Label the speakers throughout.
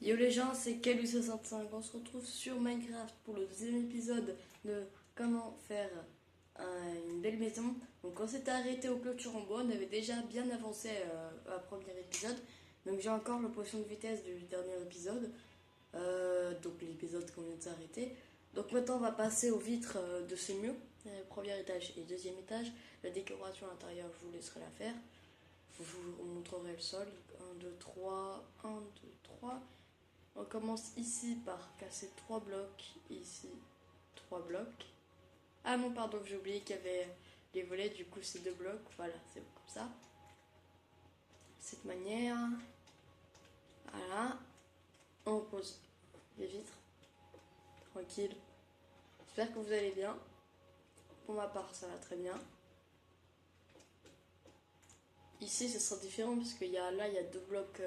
Speaker 1: Yo les gens, c'est Kalu65. On se retrouve sur Minecraft pour le deuxième épisode de comment faire une belle maison. Donc on s'était arrêté aux clôtures en bois, on avait déjà bien avancé à premier épisode. Donc j'ai encore le potion de vitesse du dernier épisode, donc l'épisode qu'on vient de s'arrêter. Donc maintenant on va passer aux vitres de ce mur, premier étage et deuxième étage. La décoration intérieure, je vous laisserai la faire. Je vous montrerai le sol. 1, 2, 3, 1, 2, 3. On commence ici par casser 3 blocs, ici 3 blocs. Ah non, pardon, j'ai oublié qu'il y avait les volets, du coup c'est 2 blocs. Voilà, c'est comme ça. De cette manière. Voilà. On pose les vitres. Tranquille. J'espère que vous allez bien. Pour ma part, ça va très bien. Ici, ce sera différent parce qu'il y a là, il y a 2 blocs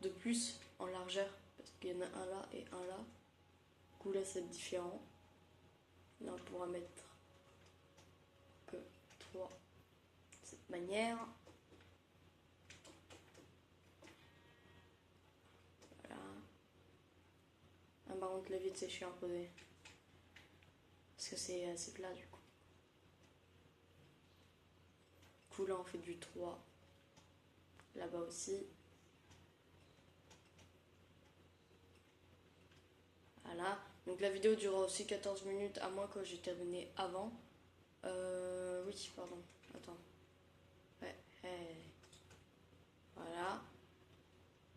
Speaker 1: de plus en largeur. Parce qu'il y en a un là et un là. Du coup, là, c'est différent. Là, on pourra mettre que 3 de cette manière. Voilà. Ah, par contre, le vide, c'est chiant à poser. Parce que c'est assez plat, du coup. Du coup, là, on fait du 3. Là-bas aussi. Voilà. Donc, la vidéo durera aussi 14 minutes, à moins que j'ai terminé avant. Oui, pardon. Attends. Ouais. Voilà.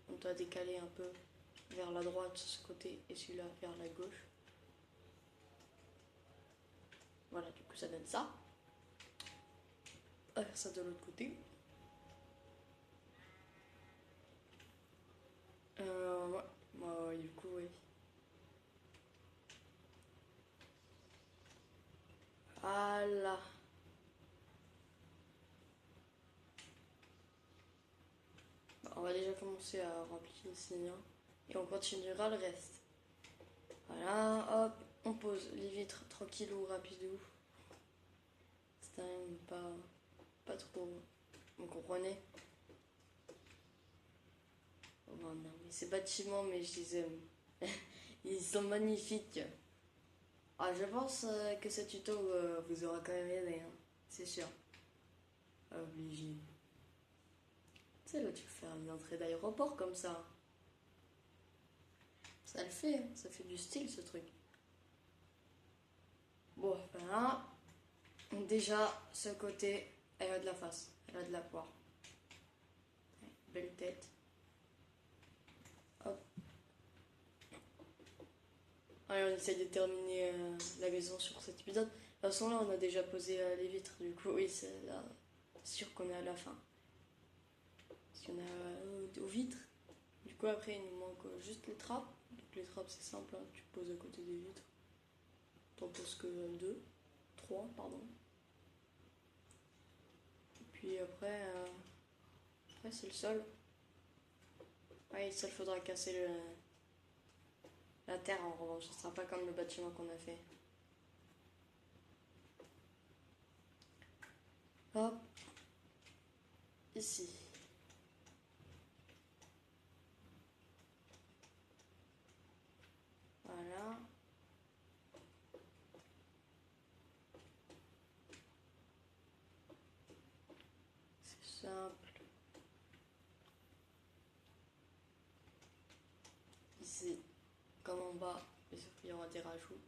Speaker 1: On doit décaler un peu vers la droite, ce côté, et celui-là vers la gauche. Voilà, du coup, ça donne ça. On va faire ça de l'autre côté. Ouais. Du coup, oui. Voilà. On va déjà commencer à remplir ici, hein, et on continuera le reste. Voilà, hop, on pose les vitres tranquillou, rapidou. C'est même pas trop. Vous comprenez? Oh non, mais ces bâtiments, mais je disais, ils sont magnifiques. Ah, je pense que ce tuto vous aura quand même aidé, hein, c'est sûr. Obligé. Tu sais, là, tu peux faire une entrée d'aéroport comme ça. Ça le fait, hein, ça fait du style ce truc. Bon, voilà. Donc déjà, ce côté, elle a de la face, elle a de la poire. Belle tête. Hop. Allez, on essaye de terminer la maison sur cet épisode. De toute façon, là, on a déjà posé les vitres. Du coup, oui, c'est là. Sûr qu'on est à la fin. Parce qu'on a aux vitres. Du coup, après, il nous manque juste les trappes. Donc, les trappes, c'est simple, hein. Tu poses à côté des vitres. T'en poses que 2. 3, pardon. Et puis après, c'est le sol. Ouais, ça, il faudra casser la terre en revanche. Ce sera pas comme le bâtiment qu'on a fait. Hop. Ici. Voilà. C'est simple. Ici, comme en bas, il y aura des rajouts.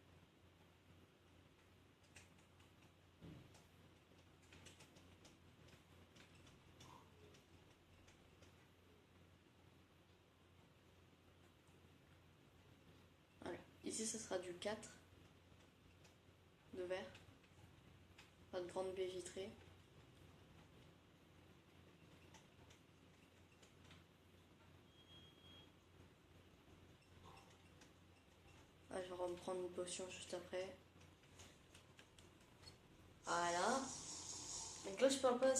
Speaker 1: Voilà. Ici, ce sera du 4 de verre. Pas de grande baie vitrée. Ah, je vais reprendre une potion juste après. Voilà. Donc là, je parle pas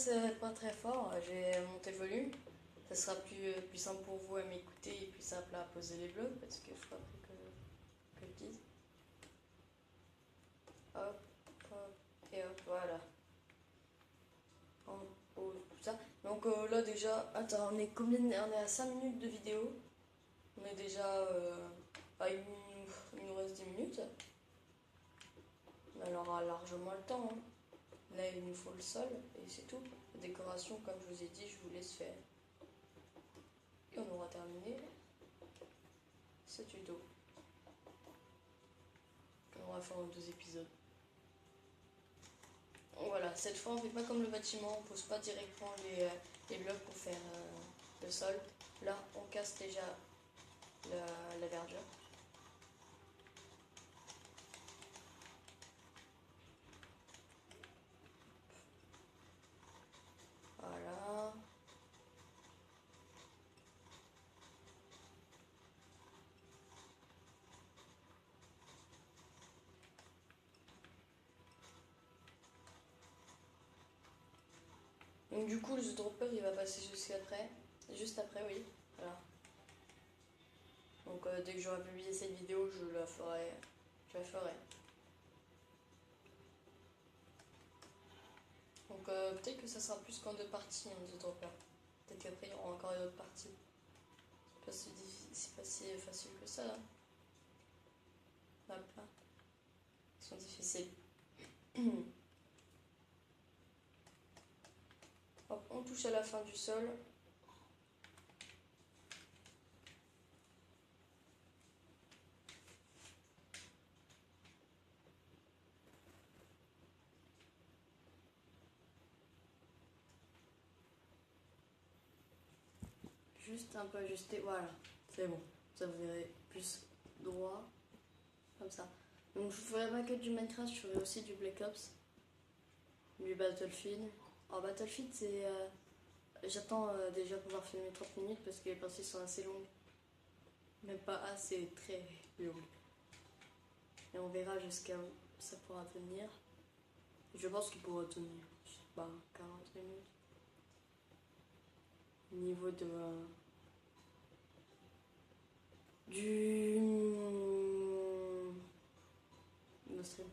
Speaker 1: très fort. J'ai monté le volume. Ça sera plus simple pour vous à m'écouter et plus simple à poser les blocs parce que je crois que je dise. Hop, hop, et hop, voilà. En haut, tout ça. Donc là déjà, attends, on est à 5 minutes de vidéo. On est déjà il nous reste 10 minutes. Mais on aura largement le temps. Hein. Là, il nous faut le sol et c'est tout. La décoration, comme je vous ai dit, je vous laisse faire. Et on aura terminé ce tuto. On va faire en 2 épisodes. Voilà, cette fois on fait pas comme le bâtiment, on pose pas directement les blocs pour faire le sol. Là, on casse déjà la verdure. Voilà. Donc du coup, le dropper il va passer juste après, oui. Voilà. Donc dès que j'aurai publié cette vidéo, je la ferai. Donc peut-être que ça sera plus qu'en 2 parties, hein, The Dropper. Peut-être qu'après il y aura encore une autre partie. C'est pas si facile que ça. Hein. Hop là. Ils sont difficiles. Hop, on touche à la fin du sol. Juste un peu ajusté, voilà, c'est bon. Ça vous verrez plus droit, comme ça. Donc je ferai pas que du Minecraft, je ferai aussi du Black Ops, du Battlefield. Alors Battlefield, c'est... j'attends déjà pouvoir filmer 30 minutes parce que les parties sont assez longues. Même pas assez, très longues. Et on verra jusqu'à où ça pourra tenir. Je pense qu'il pourra tenir, je sais pas, 40 minutes. Au niveau de... le stream.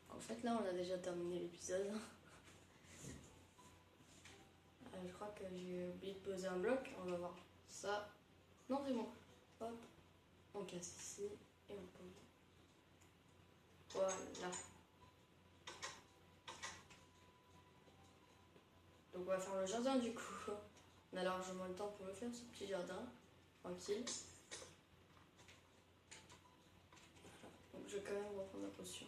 Speaker 1: En fait là on a déjà terminé l'épisode. Je crois que j'ai oublié de poser un bloc, on va voir ça. Non c'est bon. Hop, on casse ici et on pose. Voilà. Donc on va faire le jardin du coup. On a largement le temps pour le faire, ce petit jardin. Tranquille. Donc je vais quand même reprendre la potion.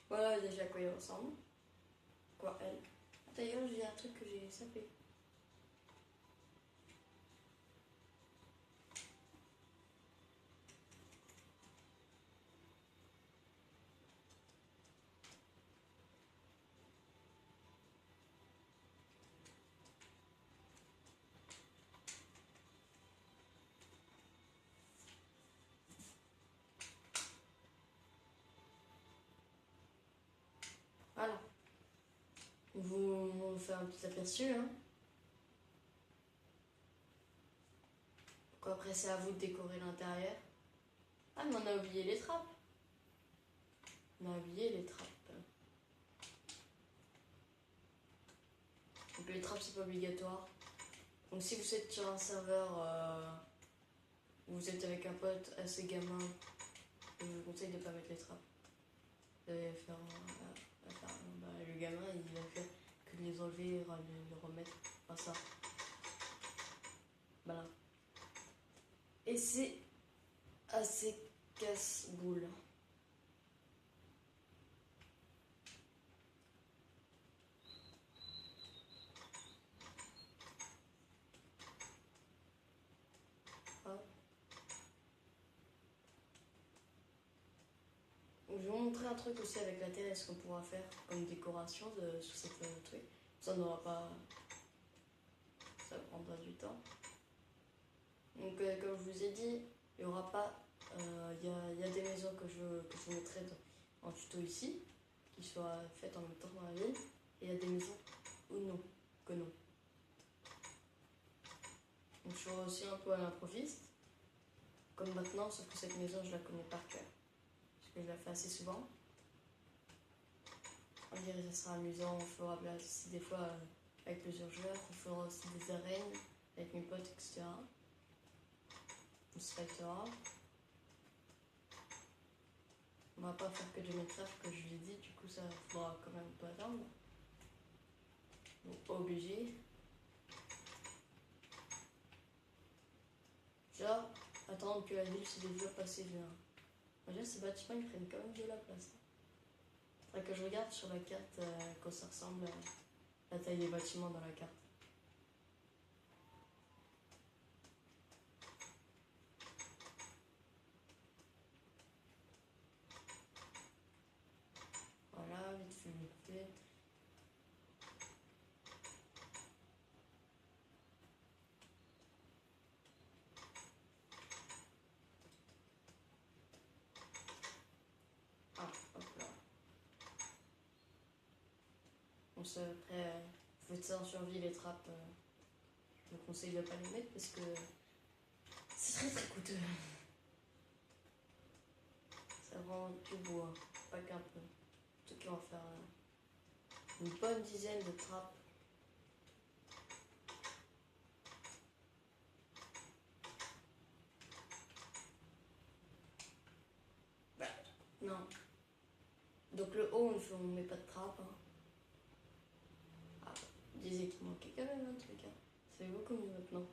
Speaker 1: Voilà déjà à quoi il ressemble. Quoi elle. D'ailleurs j'ai un truc que j'ai sapé. Voilà. Vous fait un petit aperçu. Hein. Donc après c'est à vous de décorer l'intérieur. Ah mais on a oublié les trappes. On a oublié les trappes. Donc les trappes c'est pas obligatoire. Donc si vous êtes sur un serveur où vous êtes avec un pote assez gamin, je vous conseille de ne pas mettre les trappes. Vous allez faire, le gamin il va faire que de les enlever et les remettre. Enfin ça. Voilà. Et c'est assez casse-boule. Je vais vous montrer un truc aussi avec la terre, ce qu'on pourra faire comme décoration sur cette truc. Ça n'aura pas... Ça prendra du temps. Donc comme je vous ai dit, il n'y aura pas... Il y a des maisons que je mettrai en tuto ici, qui soient faites en même temps dans la ville. Et il y a des maisons où non, que non. Donc je ferai aussi un peu à l'improviste. comme maintenant, sauf que cette maison je la connais par cœur. Parce que je la fais assez souvent. On dirait que ça sera amusant, on fera aussi des fois avec plusieurs joueurs, on fera aussi des arènes avec mes potes, etc. On se fêtera. On va pas faire que de Minecraft, que je l'ai dit, du coup ça faudra quand même pas attendre. Donc obligé. Genre, attendre que la ville se développe assez bien. Déjà ces bâtiments ils prennent quand même de la place. Faudrait que je regarde sur la carte quand ça ressemble à la taille des bâtiments dans la carte. Voilà, vite fait, vite fait. Ah, hop là. On se après, vous faites ça en survie, les trappes. Je vous conseille de pas les mettre parce que c'est très très coûteux. Ça rend du bois, pas qu'un peu. En tout cas, on va faire une bonne dizaine de trappes. Bah, non. Donc le haut, on ne met pas de trappe. Hein. Ah, je disais qu'il manquait quand même un truc. Hein. C'est beaucoup mieux maintenant.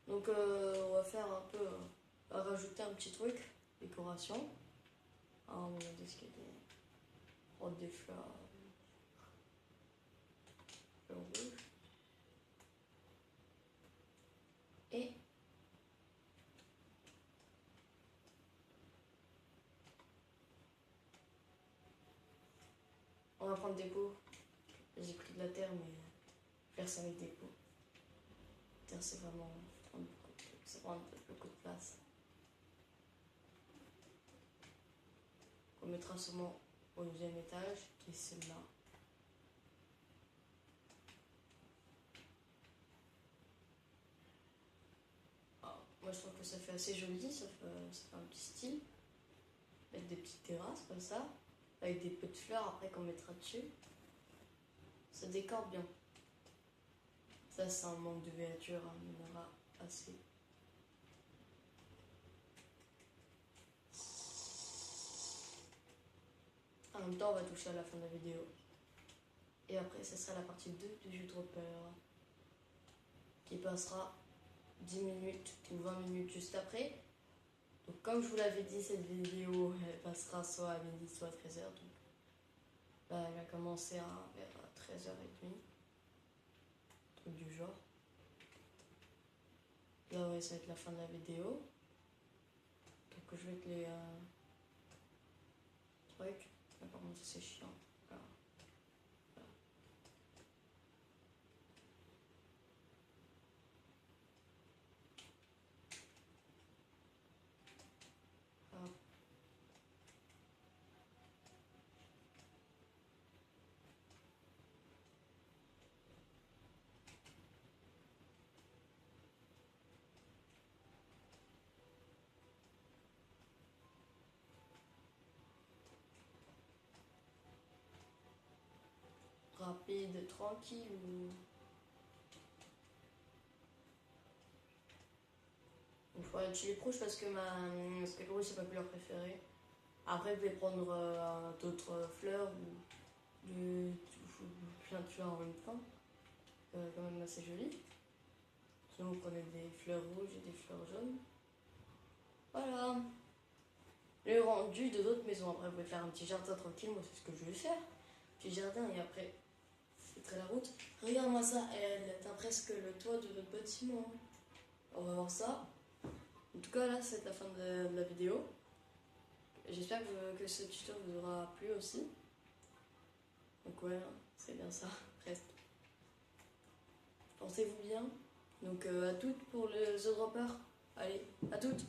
Speaker 1: Donc on va faire un peu, rajouter un petit truc, décoration. Ah, on va escaliers, prendre des fleurs rouges. Et on va prendre des pots. J'ai pris de la terre, mais faire ça avec des pots. La terre, c'est vraiment ça prend beaucoup de place. On mettra sûrement au deuxième étage, qui est celle-là. Moi, je trouve que ça fait assez joli, ça fait un petit style. Avec des petites terrasses comme ça, avec des peu de fleurs après qu'on mettra dessus. Ça décore bien. Ça, c'est un manque de verdure, hein, il y en aura assez. En même temps, on va toucher à la fin de la vidéo. Et après, ce sera la partie 2 du jeu Dropper, qui passera 10 minutes ou 20 minutes juste après. Donc comme je vous l'avais dit, cette vidéo elle passera soit à midi, soit à 13h. Donc là, elle a commencé vers 13h30. Truc du genre. Là, ouais, ça va être la fin de la vidéo. Donc je vais mettre les trucs. Là, par contre, c'est chiant. Alors, voilà. Hop. Rapide, tranquille ou... Il faut être chili rouge parce que ma scarecrow c'est ma couleur préférée. Après, vous pouvez prendre d'autres fleurs ou plein de fleurs en même temps. Quand même assez joli. Sinon, vous prenez des fleurs rouges et des fleurs jaunes. Voilà. Le rendu de d'autres maisons. Après, vous pouvez faire un petit jardin tranquille. Moi, c'est ce que je vais faire. Petit jardin et après, c'est très la route. Regarde-moi ça. Elle atteint presque le toit de notre bâtiment. On va voir ça. En tout cas, là, c'est la fin de la vidéo. J'espère que ce tuto vous aura plu aussi. Donc ouais, c'est bien ça, presque. Pensez-vous bien. Donc à toutes pour le The Dropper. Allez, à toutes.